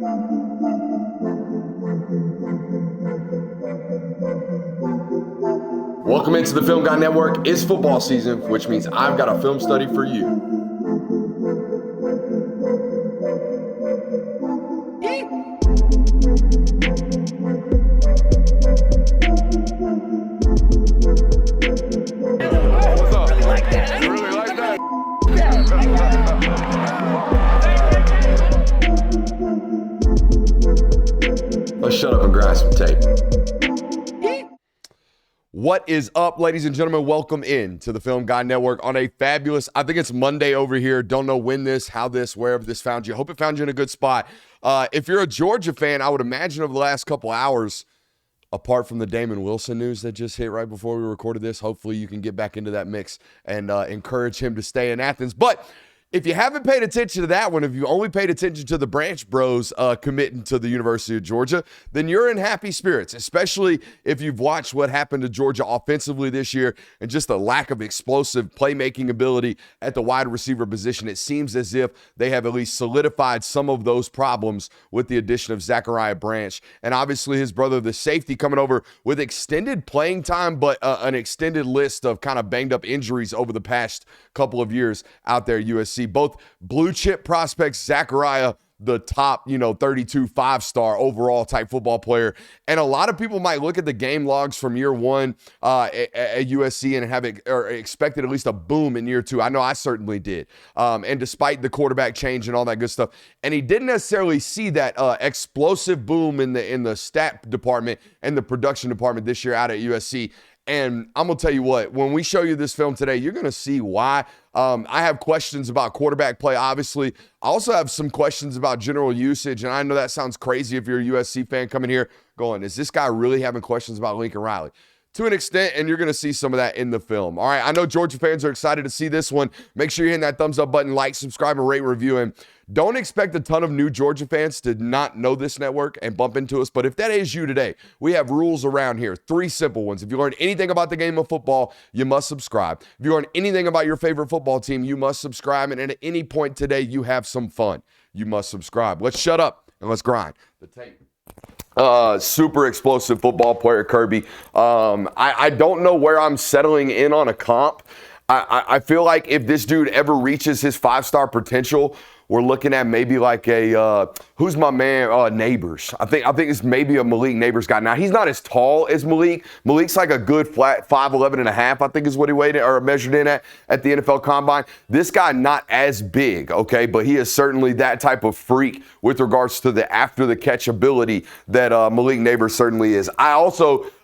Welcome into the Film Guy Network. It's football season, which means I've got a film study for you. What's up? You really like that? Let's shut up and grind some tape. What is up, ladies and gentlemen? Welcome in to the Film Guy Network on a fabulous, I think it's Monday over here. Don't know when this, how this, wherever this found you. Hope it found you in a good spot. If you're a Georgia fan, I would imagine over the last couple hours, apart from the Damon Wilson news that just hit right before we recorded this, hopefully you can get back into that mix and encourage him to stay in Athens. But if you haven't paid attention to that one, if you only paid attention to the Branch Bros committing to the University of Georgia, then you're in happy spirits, especially if you've watched what happened to Georgia offensively this year and just the lack of explosive playmaking ability at the wide receiver position. It seems as if they have at least solidified some of those problems with the addition of Zachariah Branch and obviously his brother, the safety, coming over with extended playing time, but an extended list of kind of banged up injuries over the past couple of years out there at USC. Both blue chip prospects, Zachariah, the top, 32 5-star overall type football player. And a lot of people might look at the game logs from year one at USC and have expected at least a boom in year two. I know I certainly did. And despite the quarterback change and all that good stuff, and he didn't necessarily see that explosive boom in the stat department and the production department this year out at USC. And I'm going to tell you what, when we show you this film today, you're going to see why. I have questions about quarterback play, obviously. I also have some questions about general usage, and I know that sounds crazy if you're a USC fan coming here going, is this guy really having questions about Lincoln Riley? To an extent, and you're going to see some of that in the film. All right, I know Georgia fans are excited to see this one. Make sure you're hitting that thumbs up button, like, subscribe, and rate, review. And don't expect a ton of new Georgia fans to not know this network and bump into us. But if that is you today, we have rules around here. 3 simple ones. If you learn anything about the game of football, you must subscribe. If you learn anything about your favorite football team, you must subscribe. And at any point today, you have some fun, you must subscribe. Let's shut up and let's grind the tape. Super explosive football player, Kirby. I don't know where I'm settling in on a comp. I feel like if this dude ever reaches his 5-star potential, we're looking at maybe like a, who's my man, Neighbors. I think it's maybe a Malik Neighbors guy. Now, he's not as tall as Malik. Malik's like a good flat 5'11 and a half, I think is what he weighed or measured in at the NFL Combine. This guy not as big, okay, but he is certainly that type of freak with regards to the after-the-catch ability that Malik Neighbors certainly is.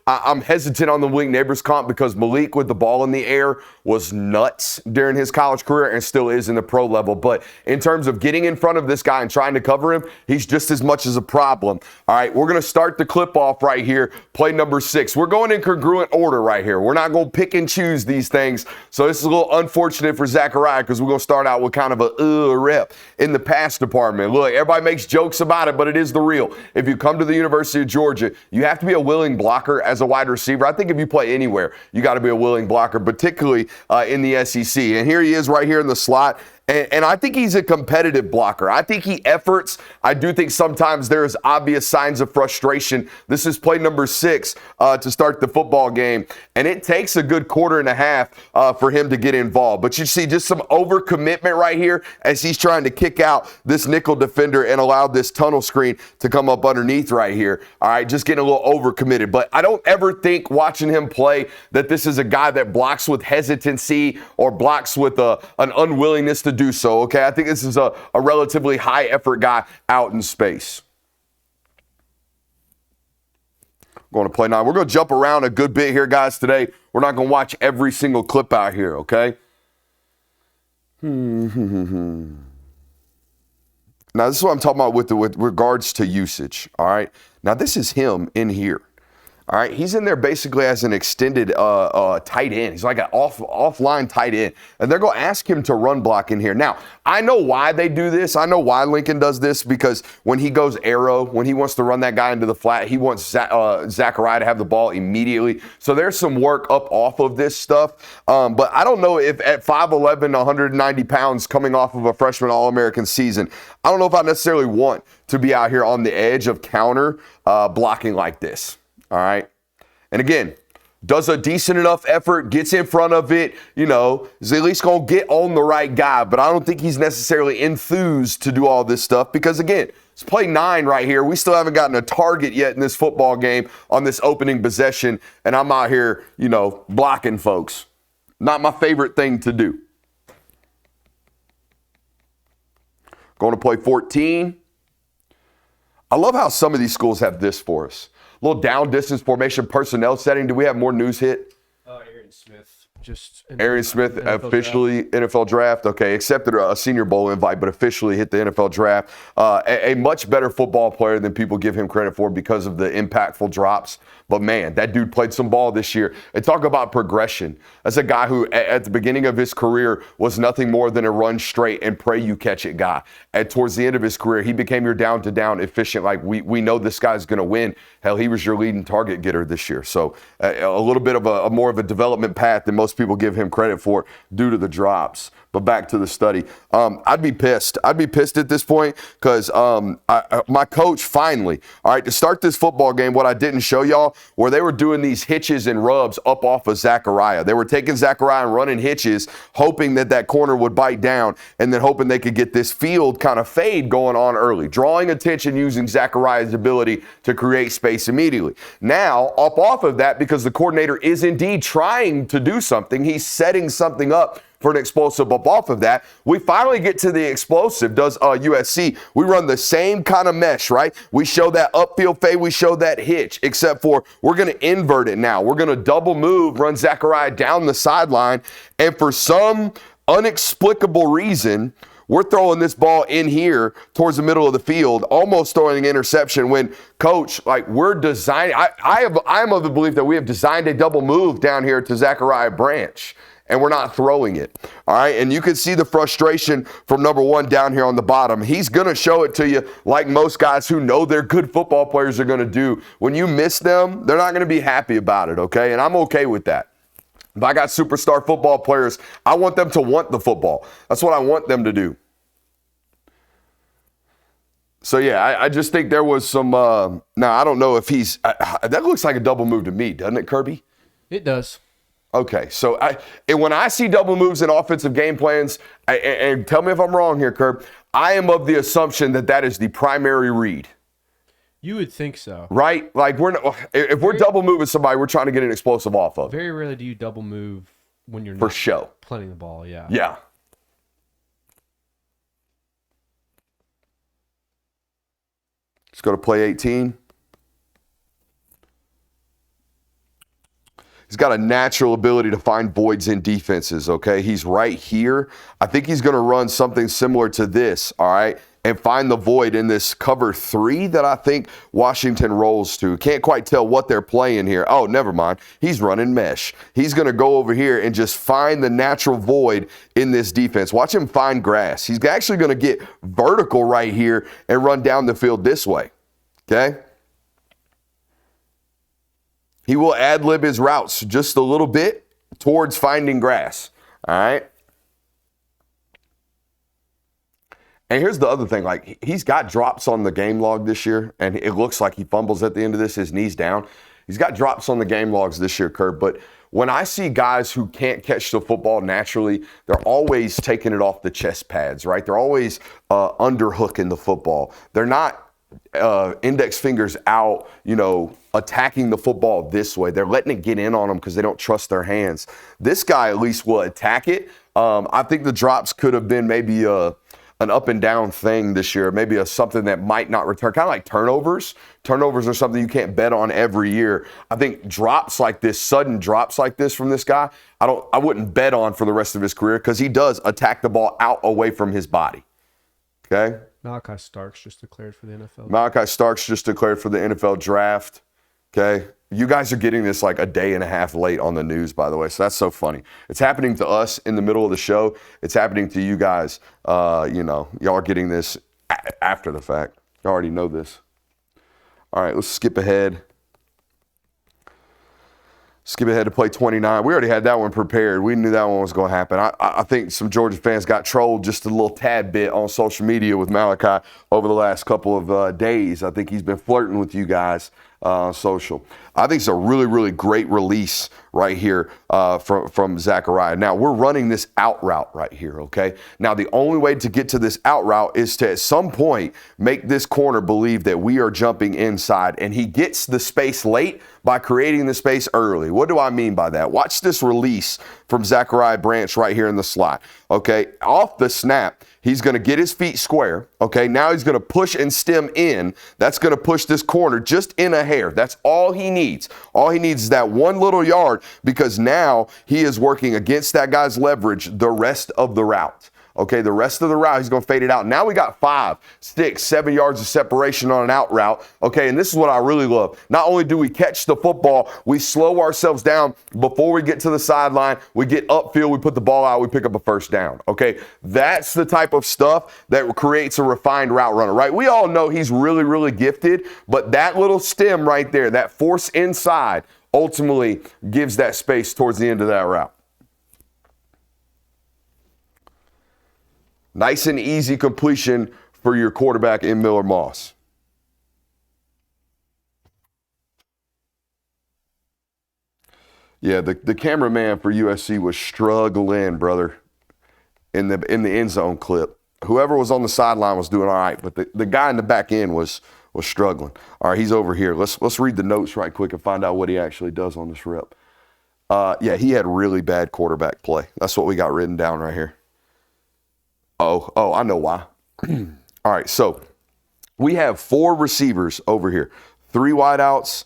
I'm hesitant on the Malik Neighbors comp because Malik with the ball in the air was nuts during his college career and still is in the pro level. But in terms of getting in front of this guy and trying to cover him, he's just as much as a problem. All right, we're going to start the clip off right here, play number 6. We're going in congruent order right here. We're not going to pick and choose these things. So this is a little unfortunate for Zachariah because we're going to start out with kind of a rep in the pass department. Look, everybody makes jokes about it, but it is the real. If you come to the University of Georgia, you have to be a willing blocker as a wide receiver. I think if you play anywhere, you got to be a willing blocker, particularly in the SEC. And here he is right here in the slot. And I think he's a competitive blocker. I think he efforts. I do think sometimes there's obvious signs of frustration. This is play number 6 to start the football game. And it takes a good quarter and a half for him to get involved. But you see just some overcommitment right here as he's trying to kick out this nickel defender and allow this tunnel screen to come up underneath right here. All right, just getting a little overcommitted. But I don't ever think watching him play that this is a guy that blocks with hesitancy or blocks with an unwillingness to do so, okay? I think this is a relatively high effort guy out in space. Going to play 9. We're going to jump around a good bit here, guys, today. We're not going to watch every single clip out here, okay? Now, this is what I'm talking about with regards to usage, all right? Now, this is him in here. All right, he's in there basically as an extended tight end. He's like an offline tight end, and they're going to ask him to run block in here. Now, I know why they do this. I know why Lincoln does this, because when he goes arrow, when he wants to run that guy into the flat, he wants Zachariah to have the ball immediately. So there's some work up off of this stuff. But I don't know if at 5'11", 190 pounds coming off of a freshman All-American season, I don't know if I necessarily want to be out here on the edge of counter blocking like this. All right. And again, does a decent enough effort, gets in front of it, is at least going to get on the right guy. But I don't think he's necessarily enthused to do all this stuff because, again, it's play 9 right here. We still haven't gotten a target yet in this football game on this opening possession. And I'm out here, blocking folks. Not my favorite thing to do. Going to play 14. I love how some of these schools have this for us. Little down distance formation personnel setting. Do we have more news hit? Aaron Smith. Aaron Smith officially NFL draft. Okay, accepted a Senior Bowl invite, but officially hit the NFL draft. A much better football player than people give him credit for because of the impactful drops. But man, that dude played some ball this year. And talk about progression. That's a guy who at the beginning of his career was nothing more than a run straight and pray you catch it guy. And towards the end of his career, he became your down-to-down efficient. Like we know this guy's going to win. Hell, he was your leading target getter this year. So a little bit of a more of a development path than most people give him credit for due to the drops. But back to the study. I'd be pissed. I'd be pissed at this point because my coach finally, all right, to start this football game, what I didn't show y'all, where they were doing these hitches and rubs up off of Zachariah. They were taking Zachariah and running hitches, hoping that corner would bite down, and then hoping they could get this field kind of fade going on early, drawing attention using Zachariah's ability to create space immediately. Now, up off of that, because the coordinator is indeed trying to do something, he's setting something up for an explosive up off of that. We finally get to the explosive, does USC. We run the same kind of mesh, right? We show that upfield fade, we show that hitch, except for we're going to invert it now. We're going to double move, run Zachariah down the sideline, and for some inexplicable reason, we're throwing this ball in here towards the middle of the field, almost throwing an interception when, coach, like we're designing, I'm of the belief that we have designed a double move down here to Zachariah Branch, and we're not throwing it. All right, and you can see the frustration from number 1 down here on the bottom. He's going to show it to you like most guys who know they're good football players are going to do. When you miss them, they're not going to be happy about it, okay? And I'm okay with that. If I got superstar football players, I want them to want the football. That's what I want them to do. So, yeah, I just think there was some now, I don't know if he's that looks like a double move to me, doesn't it, Kirby? It does. Okay, so when I see double moves in offensive game plans, and tell me if I'm wrong here, Kirby, I am of the assumption that is the primary read. You would think so. Right? Like, if we're double moving somebody, we're trying to get an explosive off of. Very rarely do you double move when you're for not show planting the ball, yeah. Yeah. Let's go to play 18. He's got a natural ability to find voids in defenses, okay? He's right here. I think he's going to run something similar to this, all right, and find the void in this cover 3 that I think Washington rolls to. Can't quite tell what they're playing here. Oh, never mind. He's running mesh. He's going to go over here and just find the natural void in this defense. Watch him find grass. He's actually going to get vertical right here and run down the field this way, okay? He will ad-lib his routes just a little bit towards finding grass, all right? And here's the other thing, like he's got drops on the game log this year, and it looks like he fumbles at the end of this, his knee's down. He's got drops on the game logs this year, Kurt, but when I see guys who can't catch the football naturally, they're always taking it off the chest pads, right? They're always underhooking the football. They're not index fingers out, attacking the football this way. They're letting it get in on them because they don't trust their hands. This guy at least will attack it. I think the drops could have been maybe an up and down thing this year, maybe something that might not return, kind of like turnovers. Turnovers are something you can't bet on every year. I think drops like this, sudden drops like this from this guy, I wouldn't bet on for the rest of his career because he does attack the ball out away from his body. Okay? Malachi Starks just declared for the NFL. Malachi Starks just declared for the NFL draft. Okay? You guys are getting this like a day and a half late on the news, by the way. So that's so funny. It's happening to us in the middle of the show. It's happening to you guys. Y'all are getting this after the fact. You already know this. All right, let's skip ahead. Skip ahead to play 29. We already had that one prepared. We knew that one was going to happen. I think some Georgia fans got trolled just a little tad bit on social media with Malachi over the last couple of days. I think he's been flirting with you guys on social. I think it's a really, really great release right here from Zachariah. Now, we're running this out route right here, okay? Now, the only way to get to this out route is to, at some point, make this corner believe that we are jumping inside, and he gets the space late by creating the space early. What do I mean by that? Watch this release from Zachariah Branch right here in the slot, okay? Off the snap, he's going to get his feet square, okay? Now he's going to push and stem in. That's going to push this corner just in a hair. That's all he needs. All he needs is that one little yard, because now he is working against that guy's leverage the rest of the route. Okay, the rest of the route, he's going to fade it out. Now we got 5, 6, 7 yards of separation on an out route. Okay, and this is what I really love. Not only do we catch the football, we slow ourselves down before we get to the sideline. We get upfield, we put the ball out, we pick up a first down. Okay, that's the type of stuff that creates a refined route runner, right? We all know he's really, really gifted, but that little stem right there, that force inside, ultimately gives that space towards the end of that route. Nice and easy completion for your quarterback in Miller Moss. Yeah, the cameraman for USC was struggling, brother, in the end zone clip. Whoever was on the sideline was doing all right, but the guy in the back end was struggling. All right, he's over here. Let's read the notes right quick and find out what he actually does on this rep. Yeah, he had really bad quarterback play. That's what we got written down right here. Oh, I know why. All right, so we have 4 receivers over here, 3 wideouts,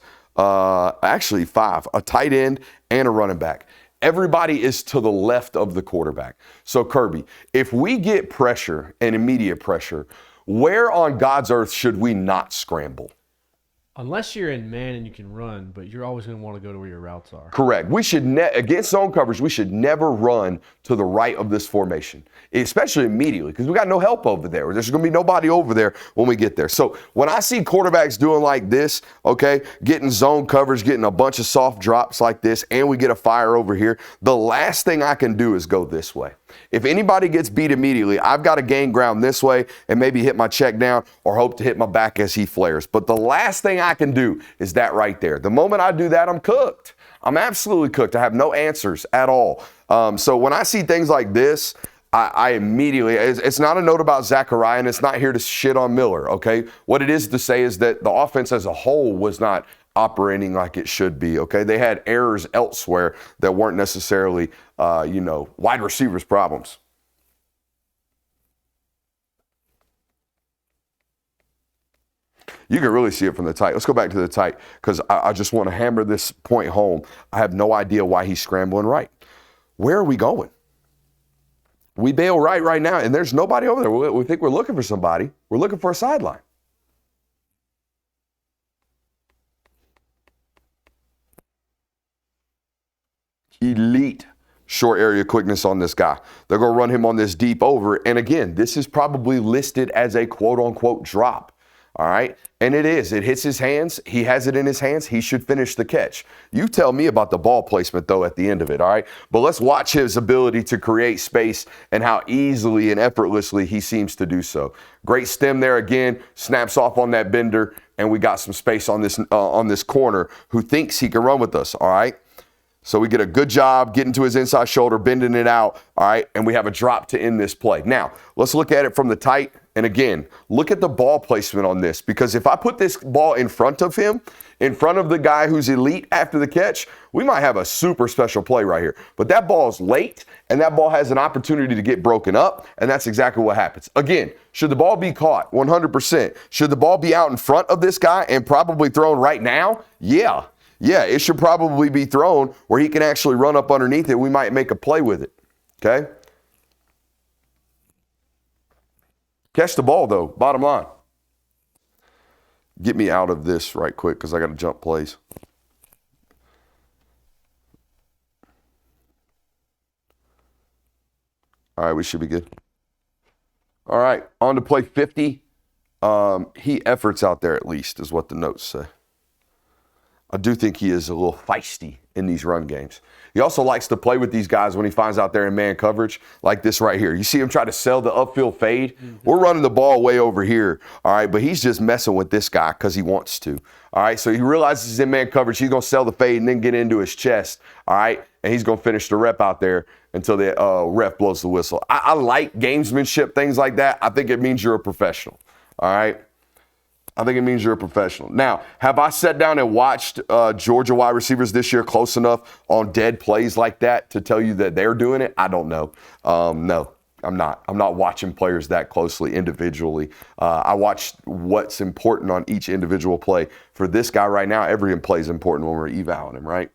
actually 5, a tight end and a running back. Everybody is to the left of the quarterback. So Kirby, if we get pressure and immediate pressure, where on God's earth should we not scramble? Unless you're in man and you can run, but you're always going to want to go to where your routes are. Correct. We should, against zone coverage, we should never run to the right of this formation, especially immediately, because we got no help over there. There's going to be nobody over there when we get there. So when I see quarterbacks doing like this, okay, getting zone coverage, getting a bunch of soft drops like this, and we get a fire over here, the last thing I can do is go this way. If anybody gets beat immediately, I've got to gain ground this way and maybe hit my check down or hope to hit my back as he flares. But the last thing I can do is that right there. The moment I do that, I'm cooked. I'm absolutely cooked. I have no answers at all. So when I see things like this, I immediately, it's not a note about Zachariah, and it's not here to shit on Miller, okay? What it is to say is that the offense as a whole was not operating like it should be, okay? They had errors elsewhere that weren't necessarily, wide receivers' problems. You can really see it from the tight. Let's go back to the tight, because I just want to hammer this point home. I have no idea why he's scrambling right. Where are we going? We bail right now, and there's nobody over there. We think we're looking for somebody. We're looking for a sideline. Elite short area quickness on this guy. They're going to run him on this deep over. And again, this is probably listed as a quote-unquote drop. All right? And it is. It hits his hands. He has it in his hands. He should finish the catch. You tell me about the ball placement, though, at the end of it, all right? But let's watch his ability to create space and how easily and effortlessly he seems to do so. Great stem there again. Snaps off on that bender, and we got some space on this corner who thinks he can run with us, all right? So we get a good job getting to his inside shoulder, bending it out, all right, and we have a drop to end this play. Now, let's look at it from the tight, and again, look at the ball placement on this, because if I put this ball in front of him, in front of the guy who's elite after the catch, we might have a super special play right here. But that ball is late, and that ball has an opportunity to get broken up, and that's exactly what happens. Again, should the ball be caught? 100%. Should the ball be out in front of this guy and probably thrown right now? Yeah. Yeah, it should probably be thrown where he can actually run up underneath it. We might make a play with it, okay? Catch the ball, though, bottom line. Get me out of this right quick because I got to jump plays. All right, we should be good. All right, on to play 50. He efforts out there at least, is what the notes say. I do think he is a little feisty in these run games. He also likes to play with these guys when he finds out they're in man coverage, like this right here. You see him try to sell the upfield fade? We're running the ball way over here, all right, but he's just messing with this guy because he wants to, all right? So he realizes he's in man coverage. He's going to sell the fade and then get into his chest, all right? And he's going to finish the rep out there until the ref blows the whistle. I like gamesmanship, things like that. I think it means you're a professional, all right? I think it means you're a professional. Now, have I sat down and watched Georgia wide receivers this year close enough on dead plays like that to tell you that they're doing it? I don't know. No, I'm not. I'm not watching players that closely individually. I watched what's important on each individual play. For this guy right now, every play is important when we're evaluating him, right?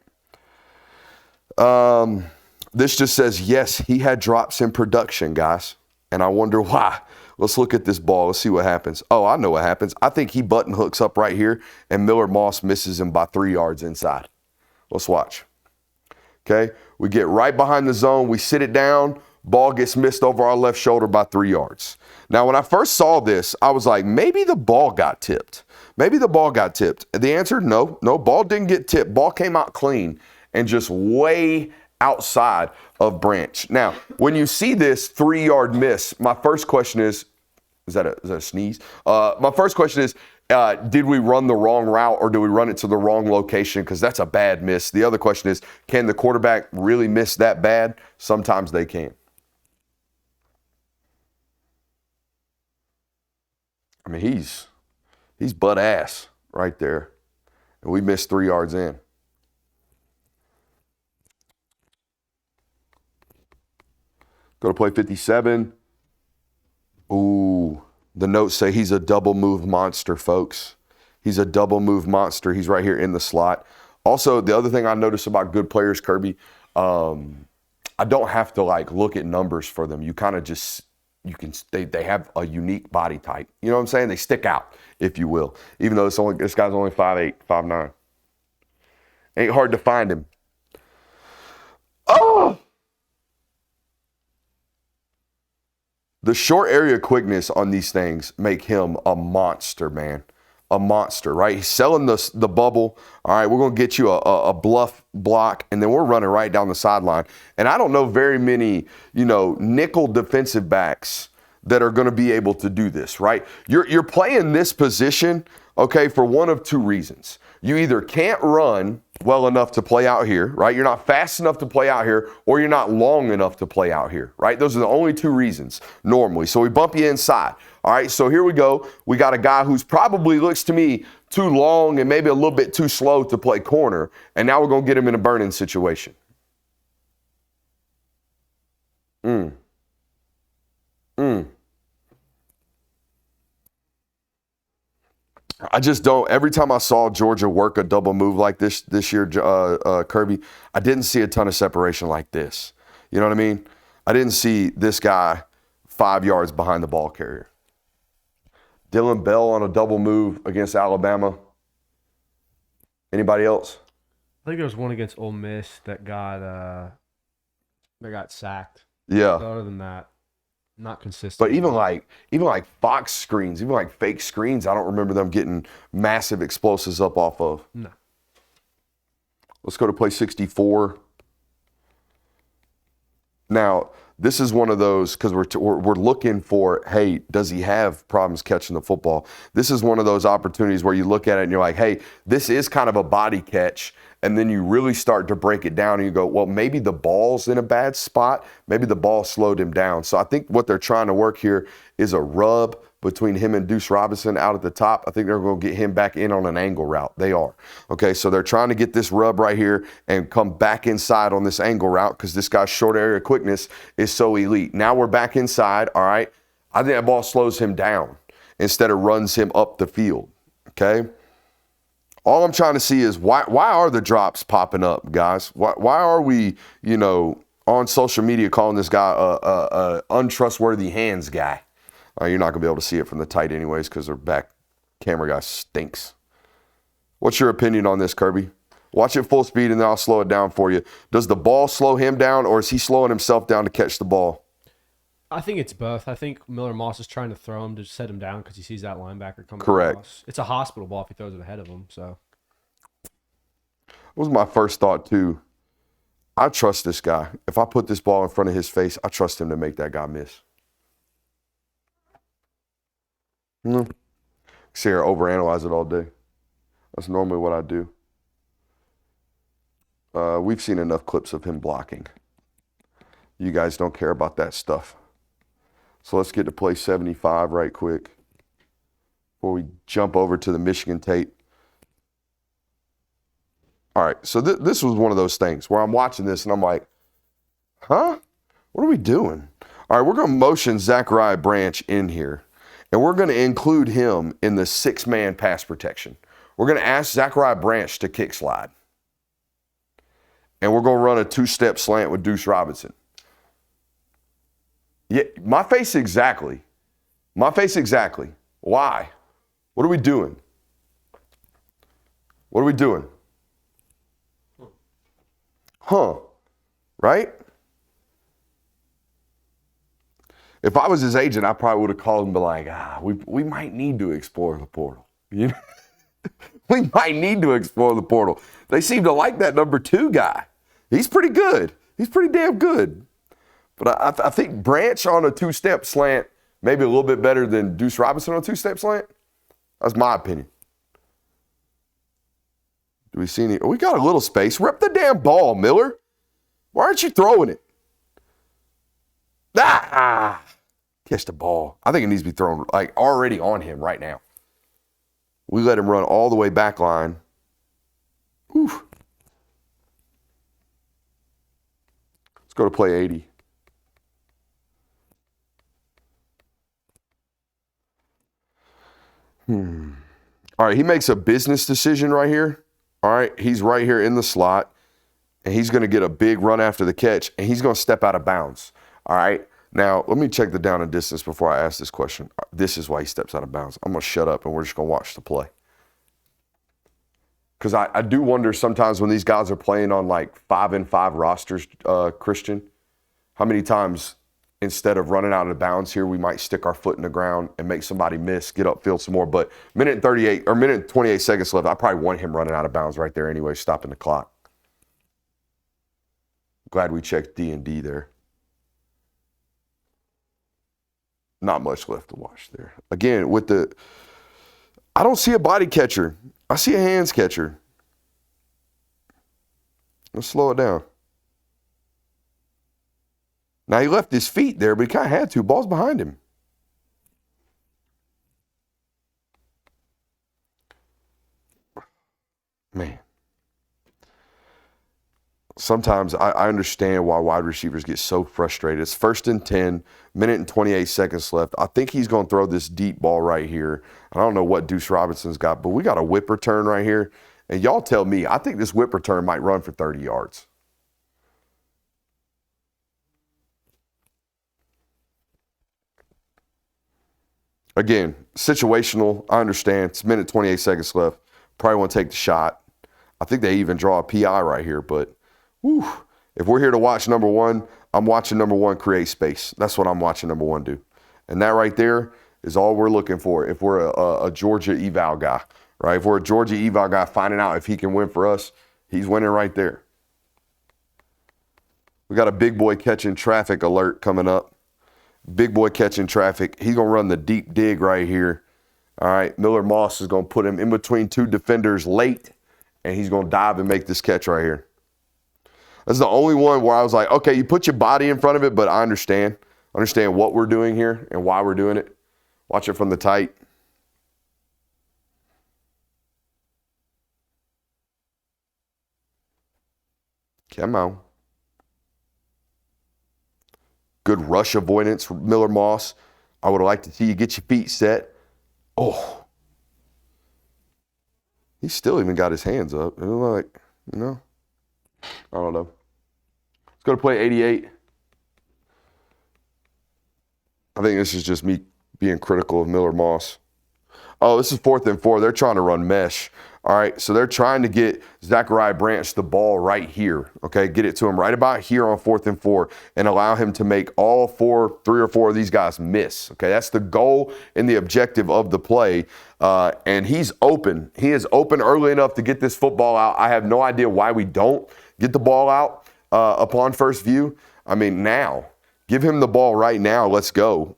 This just says, yes, he had drops in production, guys. And I wonder why. Let's look at this ball. Let's see what happens. Oh, I know what happens. I think he button hooks up right here, and Miller Moss misses him by 3 yards inside. Let's watch. Okay, we get right behind the zone. We sit it down. Ball gets missed over our left shoulder by 3 yards. Now, when I first saw this, I was like, maybe the ball got tipped. Maybe the ball got tipped. The answer, no, ball didn't get tipped. Ball came out clean and just way outside of Branch. Now, when you see this 3 yard miss, my first question is that a sneeze? My first question is, did we run the wrong route or do we run it to the wrong location? Because that's a bad miss. The other question is, can the quarterback really miss that bad? Sometimes they can. I mean, he's butt ass right there. And we missed 3 yards in. Go to play 57. Ooh, the notes say he's a double move monster, folks. He's a double move monster. He's right here in the slot. Also, the other thing I notice about good players, Kirby, I don't have to look at numbers for them. You kind of just, they have a unique body type. You know what I'm saying? They stick out, if you will. Even though this guy's only 5'8", 5'9". Ain't hard to find him. Oh! The short area quickness on these things make him a monster, man. A monster, right? He's selling the bubble. All right, we're going to get you a bluff block, and then we're running right down the sideline. And I don't know very many, nickel defensive backs that are going to be able to do this, right? You're playing this position, okay, for one of two reasons. You either can't run well enough to play out here, right? You're not fast enough to play out here, or you're not long enough to play out here, right? Those are the only two reasons normally. So we bump you inside. All right, so here we go. We got a guy who's probably looks to me too long and maybe a little bit too slow to play corner, and now we're going to get him in a burning situation. I just don't. Every time I saw Georgia work a double move like this year, Kirby, I didn't see a ton of separation like this. You know what I mean? I didn't see this guy 5 yards behind the ball carrier. Dylan Bell on a double move against Alabama. Anybody else? I think there was one against Ole Miss that got sacked. Yeah. But other than that, not consistent. But even like Fox screens, even like fake screens, I don't remember them getting massive explosives up off of. No. Let's go to play 64. Now, this is one of those, because we're looking for, hey, does he have problems catching the football? This is one of those opportunities where you look at it and you're like, hey, this is kind of a body catch. And then you really start to break it down and you go, well, maybe the ball's in a bad spot. Maybe the ball slowed him down. So I think what they're trying to work here is a rub between him and Deuce Robinson out at the top. I think they're going to get him back in on an angle route. They are. Okay, so they're trying to get this rub right here and come back inside on this angle route because this guy's short area quickness is so elite. Now we're back inside, all right? I think that ball slows him down instead of runs him up the field, okay? All I'm trying to see is why are the drops popping up, guys? Why are we, on social media calling this guy a untrustworthy hands guy? You're not going to be able to see it from the tight anyways because their back camera guy stinks. What's your opinion on this, Kirby? Watch it full speed and then I'll slow it down for you. Does the ball slow him down or is he slowing himself down to catch the ball? I think it's both. I think Miller Moss is trying to throw him to set him down because he sees that linebacker coming Correct. across. It's a hospital ball if he throws it ahead of him. So That was my first thought, too. I trust this guy. If I put this ball in front of his face, I trust him to make that guy miss. See her overanalyze it all day. That's normally what I do. We've seen enough clips of him blocking. You guys don't care about that stuff. So let's get to play 75 right quick before we jump over to the Michigan tape. All right, so this was one of those things where I'm watching this and I'm like, huh? What are we doing? All right, we're going to motion Zachariah Branch in here, and we're going to include him in the 6-man pass protection. We're going to ask Zachariah Branch to kick slide. And we're going to run a 2-step slant with Deuce Robinson. Yeah, my face exactly. My face exactly. Why? What are we doing? What are we doing? Huh? Right? If I was his agent, I probably would have called him and be like, we might need to explore the portal. You know? We might need to explore the portal. They seem to like that number 2 guy. He's pretty good. He's pretty damn good. But I think Branch on a 2-step slant, maybe a little bit better than Deuce Robinson on a 2-step slant. That's my opinion. Do we see any? We got a little space. Rep the damn ball, Miller. Why aren't you throwing it? Catch the ball. I think it needs to be thrown like already on him right now. We let him run all the way back line. Oof. Let's go to play 80. All right, he makes a business decision right here. All right, he's right here in the slot, and he's going to get a big run after the catch, and he's going to step out of bounds. All right, now let me check the down and distance before I ask this question. This is why he steps out of bounds. I'm going to shut up, and we're just going to watch the play. Because I do wonder sometimes when these guys are playing on like 5-and-5 rosters, Christian, how many times instead of running out of bounds here, we might stick our foot in the ground and make somebody miss, get upfield some more. But minute and 28 seconds left, I probably want him running out of bounds right there anyway, stopping the clock. Glad we checked D&D there. Not much left to watch there. Again, I don't see a body catcher. I see a hands catcher. Let's slow it down. Now, he left his feet there, but he kind of had to. Ball's behind him. Man. Sometimes I understand why wide receivers get so frustrated. It's 1st and 10, minute and 28 seconds left. I think he's going to throw this deep ball right here. I don't know what Deuce Robinson's got, but we got a whip return right here. And y'all tell me, I think this whip return might run for 30 yards. Again, situational, I understand. It's minute 28 seconds left. Probably want to take the shot. I think they even draw a PI right here, but whew, if we're here to watch number 1, I'm watching number 1 create space. That's what I'm watching number 1 do. And that right there is all we're looking for if we're a Georgia eval guy, right? If we're a Georgia eval guy finding out if he can win for us, he's winning right there. We got a big boy catching traffic alert coming up. Big boy catching traffic. He's going to run the deep dig right here. All right, Miller Moss is going to put him in between 2 defenders late, and he's going to dive and make this catch right here. That's the only one where I was like, okay, you put your body in front of it, but I understand. I understand what we're doing here and why we're doing it. Watch it from the tight. Come on. Good rush avoidance from Miller Moss. I would like to see you get your feet set. Oh. He still even got his hands up. It was like, I don't know. Let's go to play 88. I think this is just me being critical of Miller Moss. Oh, this is 4th and 4. They're trying to run mesh. All right, so they're trying to get Zachariah Branch the ball right here, okay? Get it to him right about here on 4th and 4 and allow him to make three or four of these guys miss, okay? That's the goal and the objective of the play, and he's open. He is open early enough to get this football out. I have no idea why we don't get the ball out upon first view. I mean, now. Give him the ball right now. Let's go.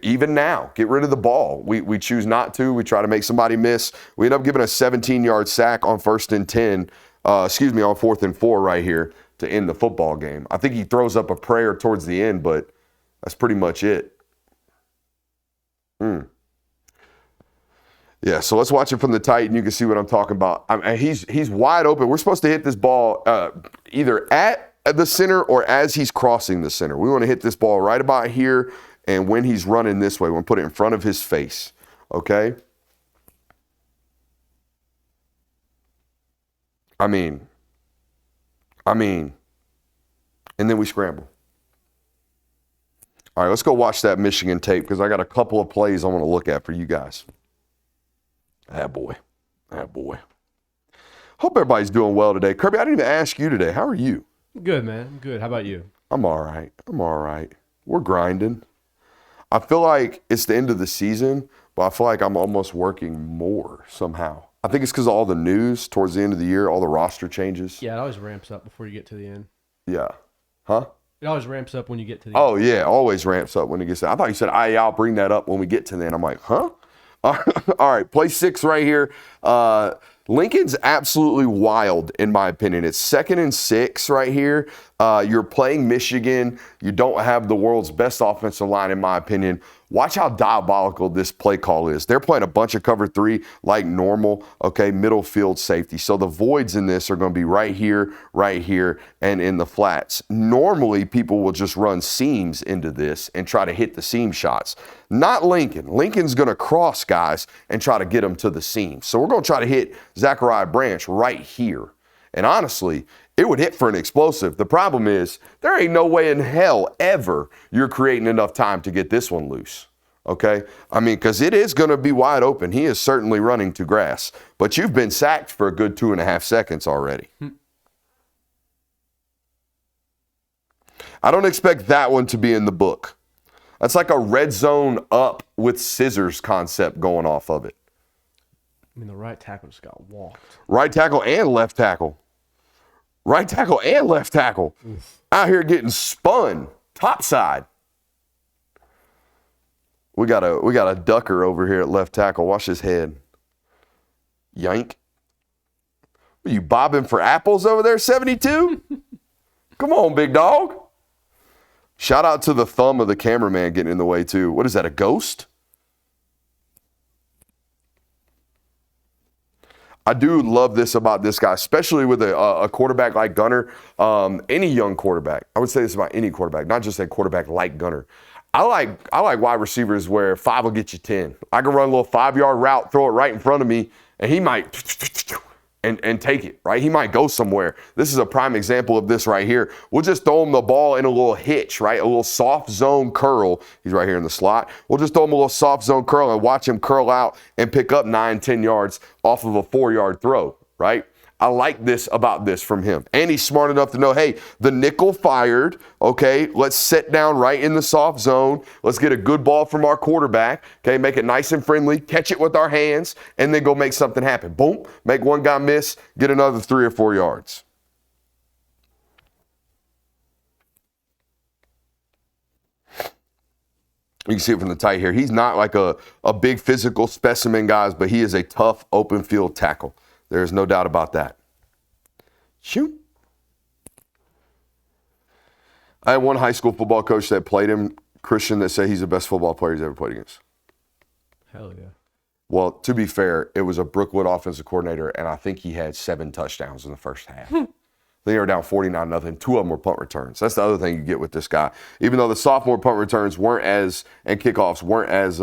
Even now, get rid of the ball. We choose not to. We try to make somebody miss. We end up giving a 17-yard sack on 4th and 4 right here to end the football game. I think he throws up a prayer towards the end, but that's pretty much it. Yeah, so let's watch it from the tight, and you can see what I'm talking about. He's wide open. We're supposed to hit this ball either at the center or as he's crossing the center. We want to hit this ball right about here, and when he's running this way, we want to put it in front of his face, okay? I mean, and then we scramble. All right, let's go watch that Michigan tape because I got a couple of plays I want to look at for you guys. Boy. Hope everybody's doing well today. Kirby, I didn't even ask you today. How are you? Good, man. I'm good. How about you? I'm all right. We're grinding. I feel like it's the end of the season, but I feel like I'm almost working more somehow. I think it's because of all the news towards the end of the year, all the roster changes. Yeah, it always ramps up before you get to the end. Yeah. Huh? It always ramps up when you get to the Oh, end. yeah. Always ramps up when it gets to. I thought you said, I'll bring that up when we get to the end. I'm like, huh? All right. Play 6 right here. Lincoln's absolutely wild, in my opinion. It's 2nd and 6 right here. You're playing Michigan. You don't have the world's best offensive line, in my opinion. Watch how diabolical this play call is. They're playing a bunch of cover 3 like normal, okay, middle field safety. So the voids in this are going to be right here, and in the flats. Normally, people will just run seams into this and try to hit the seam shots. Not Lincoln. Lincoln's going to cross guys and try to get them to the seam. So we're going to try to hit Zachariah Branch right here. And honestly, it would hit for an explosive. The problem is there ain't no way in hell ever you're creating enough time to get this one loose. Okay? I mean, because it is going to be wide open. He is certainly running to grass. But you've been sacked for a good 2.5 seconds already. I don't expect that one to be in the book. That's like a red zone up with scissors concept going off of it. I mean, the right tackle just got walked. Right tackle and left tackle. Right tackle and left tackle. Out here getting spun top side. We got a ducker over here at left tackle. Watch his head. Yank. Are you bobbing for apples over there, 72? Come on, big dog. Shout out to the thumb of the cameraman getting in the way, too. What is that, a ghost? I do love this about this guy, especially with a quarterback like Gunner. Any young quarterback. I would say this about any quarterback, not just a quarterback like Gunner. I like wide receivers where 5 will get you 10. I can run a little 5-yard route, throw it right in front of me, and he might and take it, right? He might go somewhere. This is a prime example of this right here. We'll just throw him the ball in a little hitch, right? A little soft zone curl. He's right here in the slot. We'll just throw him a little soft zone curl and watch him curl out and pick up 9, 10 yards off of a 4-yard throw, right? I like this about this from him. And he's smart enough to know, hey, the nickel fired, okay? Let's sit down right in the soft zone. Let's get a good ball from our quarterback, okay? Make it nice and friendly, catch it with our hands, and then go make something happen. Boom, make one guy miss, get another 3 or 4 yards. You can see it from the tight here. He's not like a big physical specimen, guys, but he is a tough open field tackle. There's no doubt about that. Shoot. I had one high school football coach that played him, Christian, that said he's the best football player he's ever played against. Hell yeah. Well, to be fair, it was a Brookwood offensive coordinator, and I think he had 7 touchdowns in the first half. They were down 49-0. 2 of them were punt returns. That's the other thing you get with this guy. Even though the sophomore punt returns and kickoffs weren't as,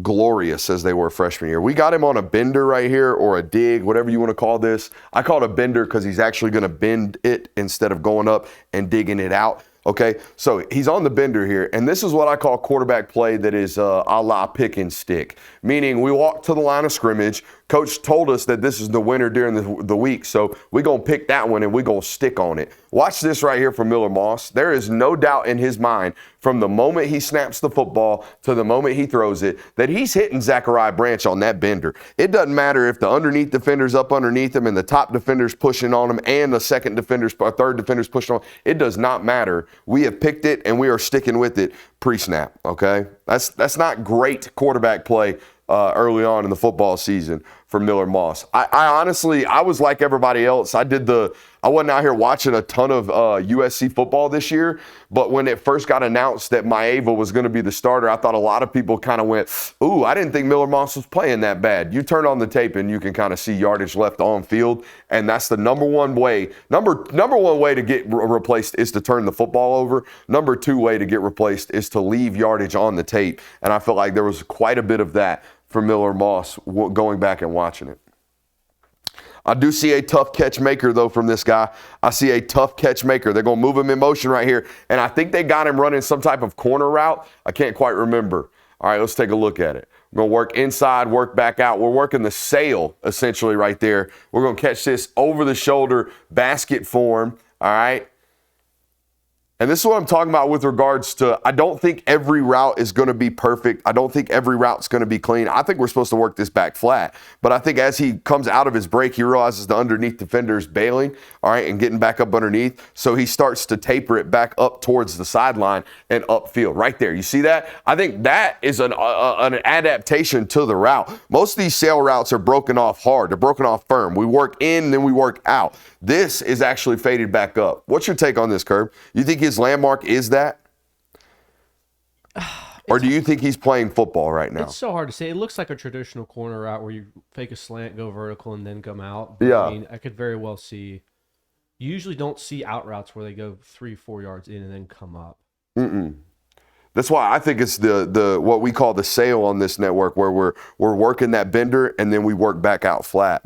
glorious as they were freshman year. We got him on a bender right here, or a dig, whatever you want to call this. I call it a bender because he's actually going to bend it instead of going up and digging it out. Okay, so he's on the bender here, and this is what I call quarterback play that is a la pick and stick, meaning we walk to the line of scrimmage. Coach told us that this is the winner during the week, so we're going to pick that one and we're going to stick on it. Watch this right here from Miller Moss. There is no doubt in his mind from the moment he snaps the football to the moment he throws it that he's hitting Zachariah Branch on that bender. It doesn't matter if the underneath defender's up underneath him and the top defender's pushing on him and the second defender's or third defender's pushing on him. It does not matter. We have picked it and we are sticking with it pre-snap, okay? That's not great quarterback play early on in the football season for Miller Moss. I honestly, I was like everybody else. I wasn't out here watching a ton of USC football this year, but when it first got announced that Maeva was going to be the starter, I thought a lot of people kind of went, ooh, I didn't think Miller Moss was playing that bad. You turn on the tape and you can kind of see yardage left on field, and that's the number one way to get replaced is to turn the football over. Number two way to get replaced is to leave yardage on the tape, and I felt like there was quite a bit of that for Miller Moss going back and watching it. I do see a tough catch maker, though, from this guy. I see a tough catch maker. They're going to move him in motion right here, and I think they got him running some type of corner route. I can't quite remember. All right, let's take a look at it. We're going to work inside, work back out. We're working the sail, essentially, right there. We're going to catch this over the shoulder, basket form, all right? And this is what I'm talking about with regards to, I don't think every route is going to be perfect. I don't think every route's going to be clean. I think we're supposed to work this back flat. But I think as he comes out of his break, he realizes the underneath defender is bailing, all right, and getting back up underneath. So he starts to taper it back up towards the sideline and upfield. Right there. You see that? I think that is an adaptation to the route. Most of these sail routes are broken off hard. They're broken off firm. We work in, and then we work out. This is actually faded back up. What's your take on this, Curb? You think his landmark is that? Or do you think he's playing football right now? It's so hard to say. It looks like a traditional corner route where you fake a slant, go vertical, and then come out. But, yeah. I mean, I could very well see. You usually don't see out routes where they go 3-4 yards in and then come up. That's why I think it's the what we call the sail on this network, where we're working that bender and then we work back out flat.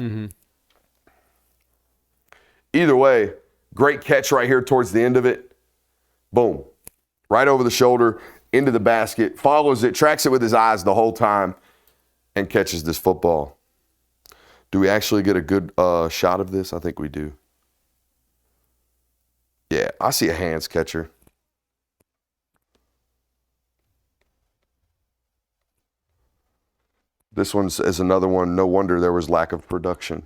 Either way, great catch right here towards the end of it. Boom. Right over the shoulder, into the basket, follows it, tracks it with his eyes the whole time, and catches this football. Do we actually get a good shot of this? I think we do. Yeah, I see a hands catcher. This one is another one. No wonder there was lack of production.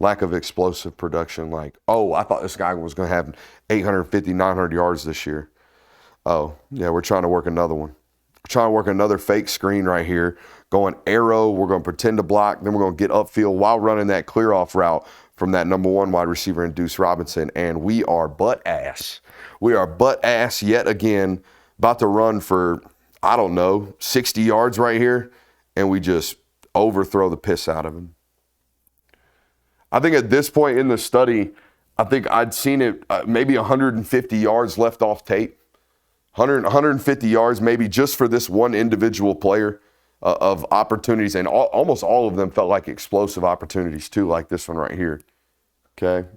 Lack of explosive production. Like, oh, I thought this guy was going to have 850, 900 yards this year. Oh, yeah, we're trying to work another one. We're trying to work another fake screen right here. Going arrow, we're going to pretend to block, then we're going to get upfield while running that clear-off route from that number one wide receiver in Deuce Robinson, and we are butt ass. We are butt ass yet again, about to run for, I don't know, 60 yards right here, and we just overthrow the piss out of him. I think at this point in the study, I think I'd seen it maybe 150 yards left off tape. 150 yards maybe just for this one individual player of opportunities, and almost all of them felt like explosive opportunities too, like this one right here. Okay?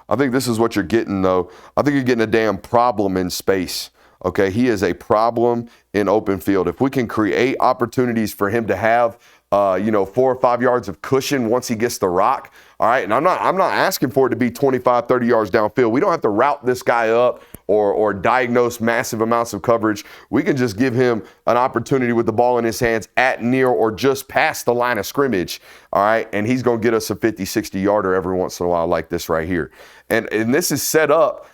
I think this is what you're getting, though. I think you're getting a damn problem in space. Okay? He is a problem in open field. If we can create opportunities for him to have 4 or 5 yards of cushion once he gets the rock. All right. And I'm not asking for it to be 25, 30 yards downfield. We don't have to route this guy up or diagnose massive amounts of coverage. We can just give him an opportunity with the ball in his hands at, near, or just past the line of scrimmage. All right. And he's going to get us a 50, 60 yarder every once in a while like this right here. And this is set up.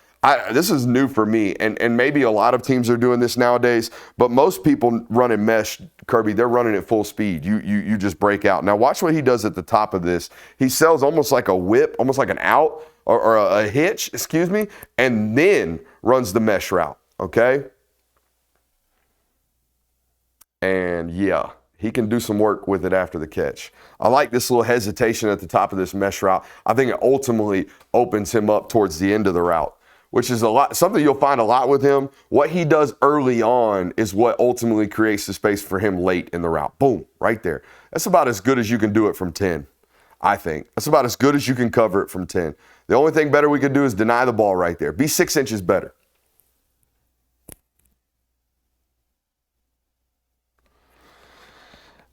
This is new for me, and maybe a lot of teams are doing this nowadays, but most people running mesh, Kirby, they're running at full speed. You just break out. Now watch what he does at the top of this. He sells almost like a whip, almost like an out or a hitch, excuse me, and then runs the mesh route, okay? And yeah, he can do some work with it after the catch. I like this little hesitation at the top of this mesh route. I think it ultimately opens him up towards the end of the route, which is something you'll find a lot with him. What he does early on is what ultimately creates the space for him late in the route. Boom, right there. That's about as good as you can do it from 10. I think. That's about as good as you can cover it from 10. The only thing better we could do is deny the ball right there. Be 6 inches better.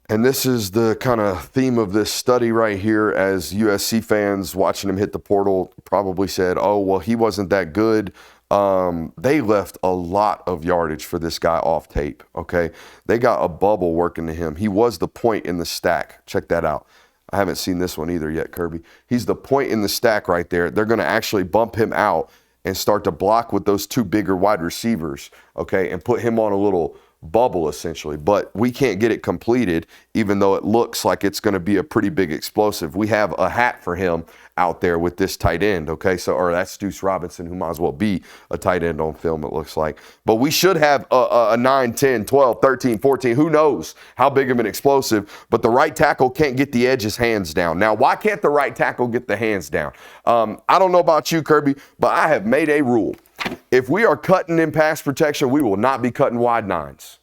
And this is the kind of theme of this study right here, as USC fans watching him hit the portal probably said, oh, well, he wasn't that good. They left a lot of yardage for this guy off tape, okay? They got a bubble working to him. He was the point in the stack. Check that out. I haven't seen this one either yet, Kirby. He's the point in the stack right there. They're going to actually bump him out and start to block with those 2 bigger wide receivers, okay, and put him on a little bubble essentially. But we can't get it completed, even though it looks like it's going to be a pretty big explosive. We have a hat for him out there with this tight end, okay? So, or that's Deuce Robinson, who might as well be a tight end on film, it looks like. But we should have a 9, 10, 12, 13, 14, who knows how big of an explosive, but the right tackle can't get the edges hands down. Now, why can't the right tackle get the hands down? I don't know about you, Kirby, but I have made a rule. If we are cutting in pass protection, we will not be cutting wide 9s.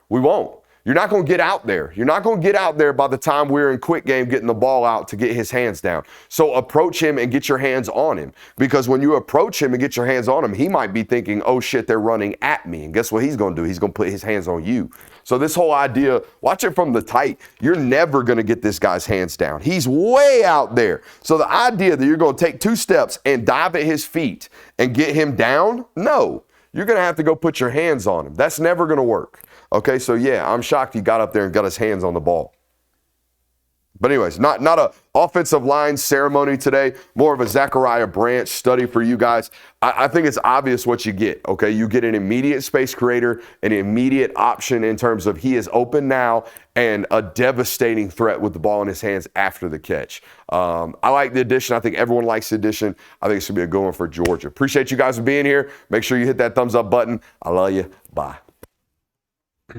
We won't. You're not going to get out there. You're not going to get out there by the time we're in quick game getting the ball out to get his hands down. So approach him and get your hands on him. Because when you approach him and get your hands on him, he might be thinking, oh shit, they're running at me. And guess what he's going to do? He's going to put his hands on you. So this whole idea, watch it from the tight. You're never going to get this guy's hands down. He's way out there. So the idea that you're going to take 2 steps and dive at his feet and get him down, no. You're going to have to go put your hands on him. That's never going to work. Okay, so yeah, I'm shocked he got up there and got his hands on the ball. But anyways, not a offensive line ceremony today, more of a Zachariah Branch study for you guys. I think it's obvious what you get, okay? You get an immediate space creator, an immediate option in terms of he is open now, and a devastating threat with the ball in his hands after the catch. I like the addition. I think everyone likes the addition. I think it's going to be a good one for Georgia. Appreciate you guys for being here. Make sure you hit that thumbs up button. I love you. Bye.